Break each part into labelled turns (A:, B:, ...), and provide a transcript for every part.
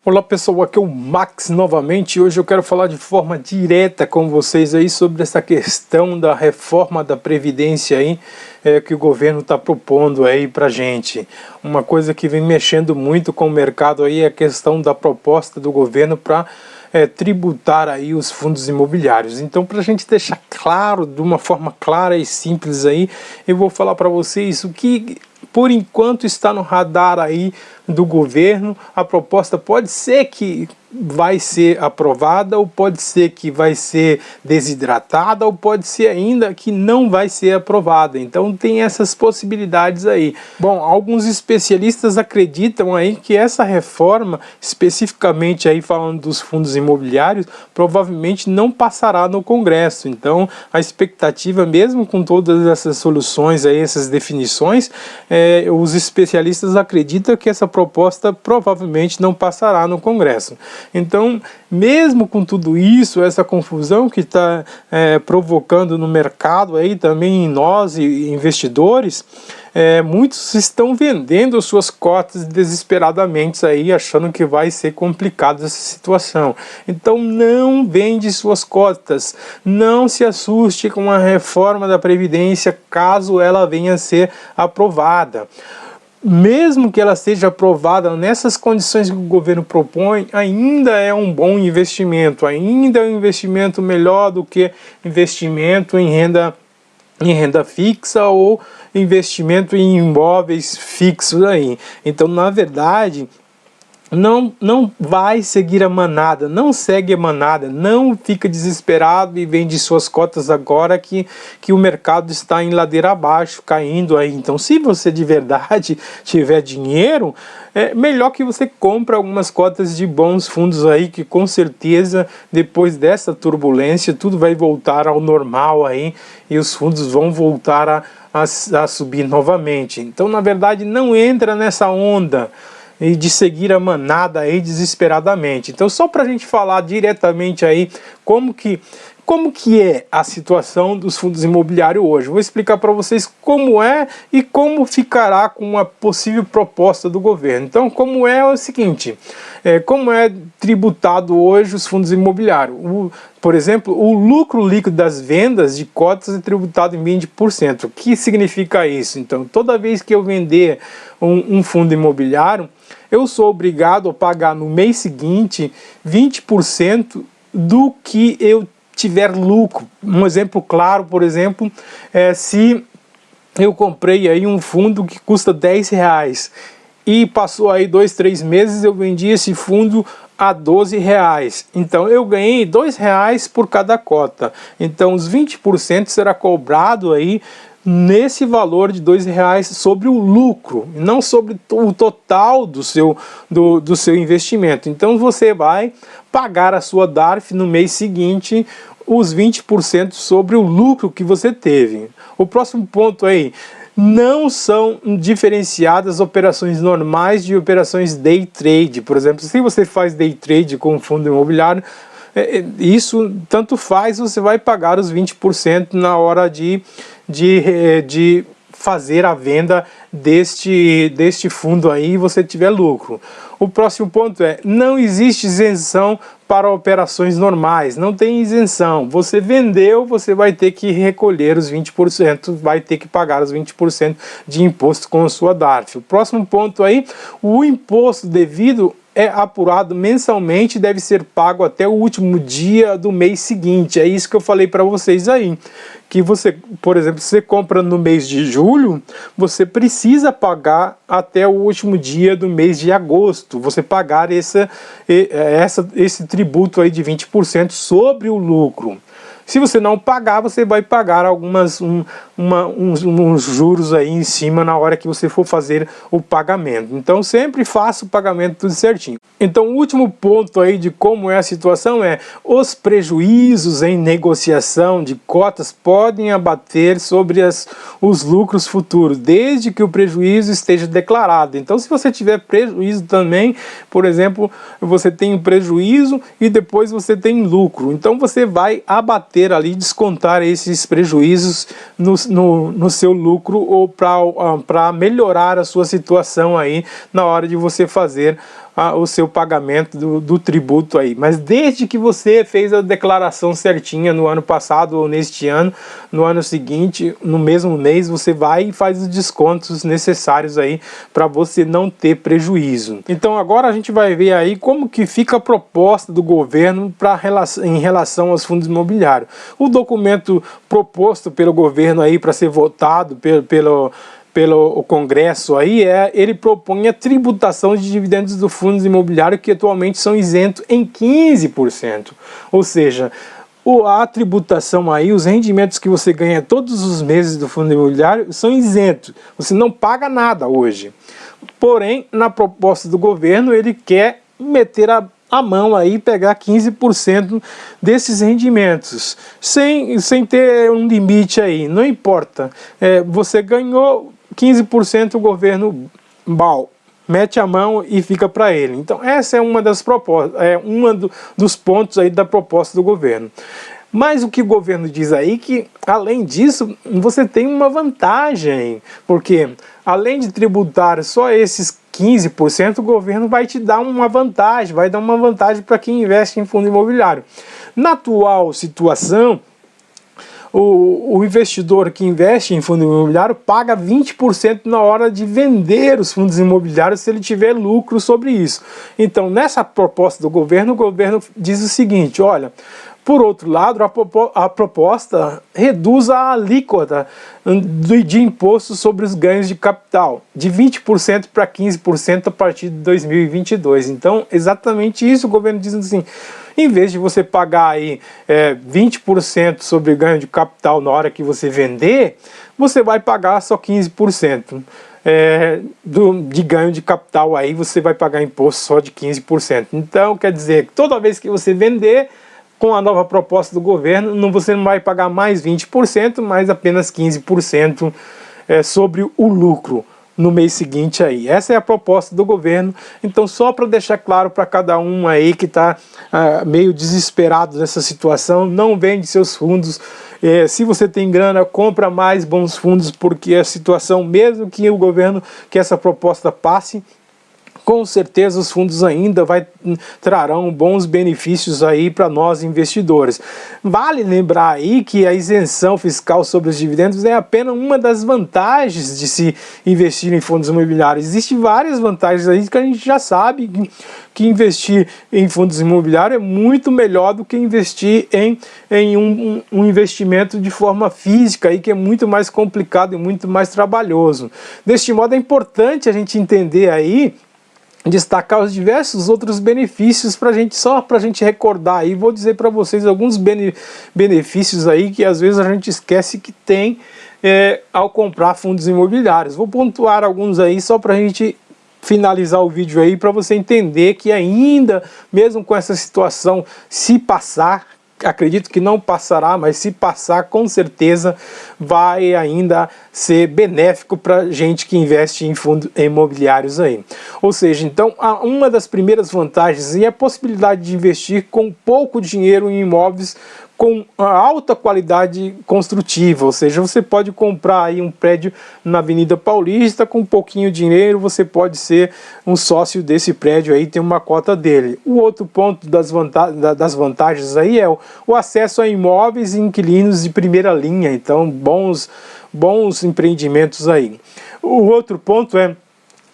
A: Olá pessoal, aqui é o Max novamente e hoje eu quero falar de forma direta com vocês aí sobre essa questão da reforma da Previdência aí, que o governo está propondo aí pra gente. Uma coisa que vem mexendo muito com o mercado aí é a questão da proposta do governo para tributar aí os fundos imobiliários. Então, para a gente deixar claro, de uma forma clara e simples aí, eu vou falar para vocês o que por enquanto está no radar aí do governo. A proposta pode ser que vai ser aprovada, ou pode ser que vai ser desidratada, ou pode ser ainda que não vai ser aprovada. Então tem essas possibilidades aí. Bom, alguns especialistas acreditam aí que essa reforma, especificamente aí falando dos fundos imobiliários, provavelmente não passará no Congresso. Então a expectativa, mesmo com todas essas soluções aí, essas definições, os especialistas acreditam que essa proposta provavelmente não passará no Congresso. Então, mesmo com tudo isso, essa confusão que está provocando no mercado aí, também em nós investidores, muitos estão vendendo suas cotas desesperadamente aí, achando que vai ser complicado essa situação. Então não vende suas cotas, não se assuste com a reforma da Previdência caso ela venha a ser aprovada. Mesmo que ela seja aprovada nessas condições que o governo propõe, ainda é um bom investimento, ainda é um investimento melhor do que investimento em renda fixa ou investimento em imóveis fixos aí. Então, na verdade, não vai seguir a manada, não segue a manada, não fica desesperado e vende suas cotas agora que o mercado está em ladeira abaixo, caindo aí. Então, se você de verdade tiver dinheiro, é melhor que você compre algumas cotas de bons fundos aí, que com certeza depois dessa turbulência tudo vai voltar ao normal aí e os fundos vão voltar a subir novamente. Então, na verdade, não entra nessa onda e de seguir a manada aí desesperadamente. Então, só para a gente falar diretamente aí como que é a situação dos fundos imobiliários hoje. Vou explicar para vocês como é e como ficará com a possível proposta do governo. Então, como é o seguinte, como é tributado hoje os fundos imobiliários. Por exemplo, o lucro líquido das vendas de cotas é tributado em 20%. O que significa isso? Então, toda vez que eu vender um fundo imobiliário, eu sou obrigado a pagar no mês seguinte 20% do que eu tiver lucro. Um exemplo claro, por exemplo, se eu comprei aí um fundo que custa R$10 e passou aí 2, 3 meses, eu vendi esse fundo a R$12. Então eu ganhei R$2 por cada cota. Então os 20% será cobrado aí nesse valor de R$2 sobre o lucro, não sobre o total do seu investimento. Então você vai pagar a sua DARF no mês seguinte os 20% sobre o lucro que você teve. O próximo ponto aí, não são diferenciadas operações normais de operações day trade. Por exemplo, se você faz day trade com um fundo imobiliário, isso tanto faz, você vai pagar os 20% na hora de fazer a venda deste fundo aí e você tiver lucro. O próximo ponto é, não existe isenção para operações normais, não tem isenção. Você vendeu, você vai ter que recolher os 20%, vai ter que pagar os 20% de imposto com a sua DARF. O próximo ponto aí, o imposto devido é apurado mensalmente e deve ser pago até o último dia do mês seguinte. É isso que eu falei para vocês aí. Que você, por exemplo, se você compra no mês de julho, você precisa pagar até o último dia do mês de agosto. Você pagar esse tributo aí de 20% sobre o lucro. Se você não pagar, você vai pagar uns juros aí em cima na hora que você for fazer o pagamento. Então sempre faça o pagamento tudo certinho. Então o último ponto aí de como é a situação é os prejuízos em negociação de cotas podem abater sobre os lucros futuros, desde que o prejuízo esteja declarado. Então se você tiver prejuízo também, por exemplo, você tem um prejuízo e depois você tem lucro. Então você vai abater ali, descontar esses prejuízos no seu lucro ou para melhorar a sua situação aí na hora de você fazer o seu pagamento do tributo aí. Mas desde que você fez a declaração certinha no ano passado ou neste ano, no ano seguinte, no mesmo mês, você vai e faz os descontos necessários aí para você não ter prejuízo. Então agora a gente vai ver aí como que fica a proposta do governo em relação aos fundos imobiliários. O documento proposto pelo governo aí para ser votado pelo Congresso aí, ele propõe a tributação de dividendos dos fundos imobiliários que atualmente são isentos em 15%. Ou seja, a tributação aí, os rendimentos que você ganha todos os meses do fundo imobiliário são isentos. Você não paga nada hoje. Porém, na proposta do governo, ele quer meter a mão aí, pegar 15% desses rendimentos, sem ter um limite aí, não importa. Você ganhou 15%, o governo mete a mão e fica para ele. Então essa é uma das propostas, dos pontos aí da proposta do governo. Mas o que o governo diz aí que, além disso, você tem uma vantagem, porque além de tributar só esses 15%, o governo vai te dar uma vantagem, vai dar uma vantagem para quem investe em fundo imobiliário. Na atual situação, o investidor que investe em fundo imobiliário paga 20% na hora de vender os fundos imobiliários se ele tiver lucro sobre isso. Então, nessa proposta do governo, o governo diz o seguinte, olha, por outro lado, a proposta reduz a alíquota de imposto sobre os ganhos de capital, de 20% para 15% a partir de 2022. Então, exatamente isso o governo diz assim, em vez de você pagar aí 20% sobre ganho de capital na hora que você vender, você vai pagar só 15%. De ganho de capital aí você vai pagar imposto só de 15%. Então, quer dizer que toda vez que você vender, com a nova proposta do governo, você não vai pagar mais 20%, mas apenas 15% sobre o lucro no mês seguinte aí. Essa é a proposta do governo. Então, só para deixar claro para cada um aí que está meio desesperado nessa situação, não vende seus fundos. Se você tem grana, compra mais bons fundos, porque a situação, mesmo que o governo, que essa proposta passe, com certeza os fundos ainda trarão bons benefícios aí para nós investidores. Vale lembrar aí que a isenção fiscal sobre os dividendos é apenas uma das vantagens de se investir em fundos imobiliários. Existem várias vantagens aí que a gente já sabe que investir em fundos imobiliários é muito melhor do que investir em um investimento de forma física, aí, que é muito mais complicado e muito mais trabalhoso. Deste modo é importante a gente entender aí, destacar os diversos outros benefícios só para a gente recordar aí. Vou dizer para vocês alguns benefícios aí que às vezes a gente esquece que tem ao comprar fundos imobiliários. Vou pontuar alguns aí só para a gente finalizar o vídeo aí, para você entender que ainda, mesmo com essa situação, se passar, acredito que não passará, mas se passar, com certeza vai ainda ser benéfico para gente que investe em fundos imobiliários aí. Ou seja, então, uma das primeiras vantagens é a possibilidade de investir com pouco dinheiro em imóveis com alta qualidade construtiva, ou seja, você pode comprar aí um prédio na Avenida Paulista com pouquinho dinheiro, você pode ser um sócio desse prédio aí, tem uma cota dele. O outro ponto das vantagens aí é o acesso a imóveis e inquilinos de primeira linha, então bons empreendimentos aí. O outro ponto é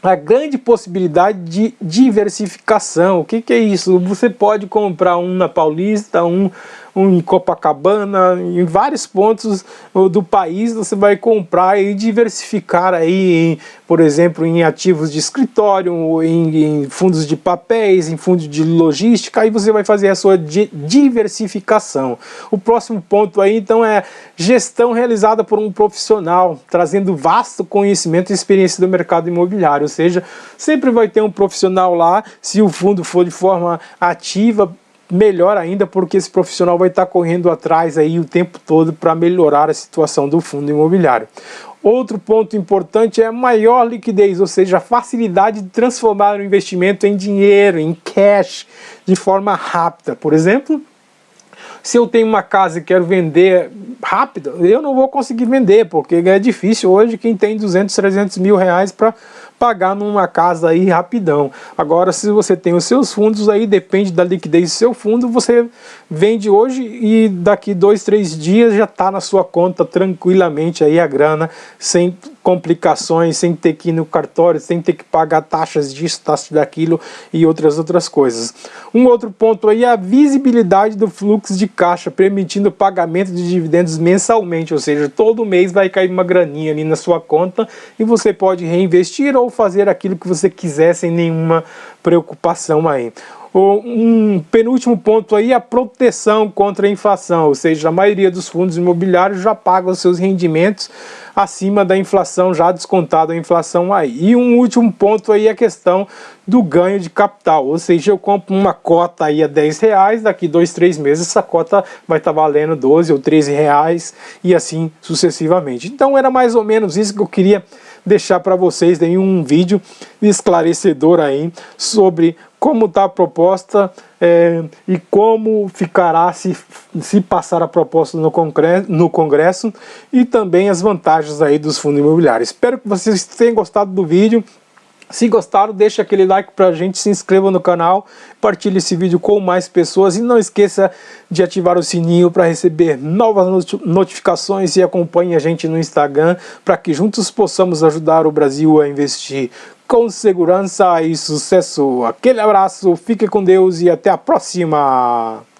A: a grande possibilidade de diversificação. O que é isso? Você pode comprar um na Paulista, um em Copacabana, em vários pontos do país você vai comprar e diversificar aí, por exemplo, em ativos de escritório, em fundos de papéis, em fundos de logística, aí você vai fazer a sua diversificação. O próximo ponto aí então é gestão realizada por um profissional, trazendo vasto conhecimento e experiência do mercado imobiliário, ou seja, sempre vai ter um profissional lá, se o fundo for de forma ativa, melhor ainda, porque esse profissional vai estar correndo atrás aí o tempo todo para melhorar a situação do fundo imobiliário. Outro ponto importante é a maior liquidez, ou seja, a facilidade de transformar o investimento em dinheiro, em cash, de forma rápida. Por exemplo, se eu tenho uma casa e quero vender rápido, eu não vou conseguir vender, porque é difícil hoje quem tem 200, 300 mil reais para pagar numa casa aí rapidão. Agora, se você tem os seus fundos aí, depende da liquidez do seu fundo, você vende hoje e daqui 2, 3 dias já está na sua conta tranquilamente aí a grana, sem complicações, sem ter que ir no cartório, sem ter que pagar taxas disso, taxas daquilo e outras coisas. Um outro ponto aí é a visibilidade do fluxo de caixa, permitindo o pagamento de dividendos mensalmente, ou seja, todo mês vai cair uma graninha ali na sua conta e você pode reinvestir ou fazer aquilo que você quiser sem nenhuma preocupação aí. Um penúltimo ponto aí é a proteção contra a inflação, ou seja, a maioria dos fundos imobiliários já paga os seus rendimentos acima da inflação, já descontado a inflação aí. E um último ponto aí é a questão do ganho de capital, ou seja, eu compro uma cota aí a R$10, daqui 2, 3 meses essa cota vai estar valendo 12 ou 13 reais e assim sucessivamente. Então era mais ou menos isso que eu queria deixar para vocês em um vídeo esclarecedor aí sobre como está a proposta e como ficará se passar a proposta no Congresso e também as vantagens aí dos fundos imobiliários. Espero que vocês tenham gostado do vídeo. Se gostaram, deixa aquele like pra gente, se inscreva no canal, compartilhe esse vídeo com mais pessoas e não esqueça de ativar o sininho para receber novas notificações e acompanhe a gente no Instagram para que juntos possamos ajudar o Brasil a investir com segurança e sucesso. Aquele abraço, fique com Deus e até a próxima!